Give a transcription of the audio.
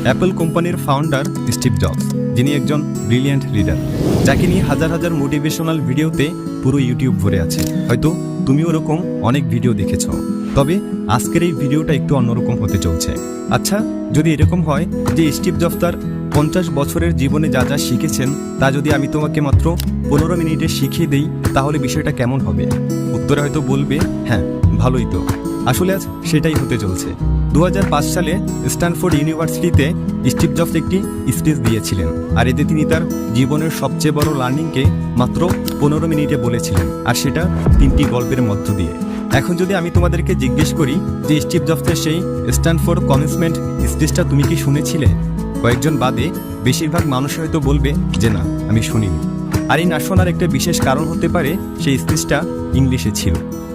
Apple কোম্পানির founder Steve jobs, যিনি একজন ব্রিলিয়ান্ট লিডার, যাকে নিয়ে হাজার হাজার মোটিভেশনাল ভিডিওতে পুরো ইউটিউব ভরে আছে। হয়তো তুমি ওরকম অনেক ভিডিও দেখেছ, তবে আজকের এই ভিডিওটা একটু অন্যরকম হতে চলছে। আচ্ছা, যদি এরকম হয় যে স্টিভ জবস তার 50 বছরের জীবনে যা যা শিখেছেন তা যদি আমি তোমাকে মাত্র 15 মিনিটে শিখিয়ে দেই, তাহলে বিষয়টা কেমন হবে? উত্তরে হয়তো বলবে, হ্যাঁ ভালোই তো। আসলে আজ সেটাই হতে চলছে। 2005 সালে স্ট্যানফোর্ড ইউনিভার্সিটিতে স্টিভ জবস একটি স্পিচ দিয়েছিলেন, আর এতে তিনি তার জীবনের সবচেয়ে বড় লার্নিংকে মাত্র 15 মিনিটে বলেছিলেন, আর সেটা 3টি গল্পের মধ্য দিয়ে। এখন যদি আমি তোমাদেরকে জিজ্ঞেস করি যে স্টিভ জবসের সেই স্ট্যানফোর্ড কমেন্সমেন্ট স্পিচটা তুমি কি শুনেছিলে, কয়েকজন বাদে বেশিরভাগ মানুষ হয়তো বলবে যে না, আমি শুনিনি। আর এই না শোনার একটা বিশেষ কারণ হতে পারে সেই স্পিচটা ইংলিশে ছিল।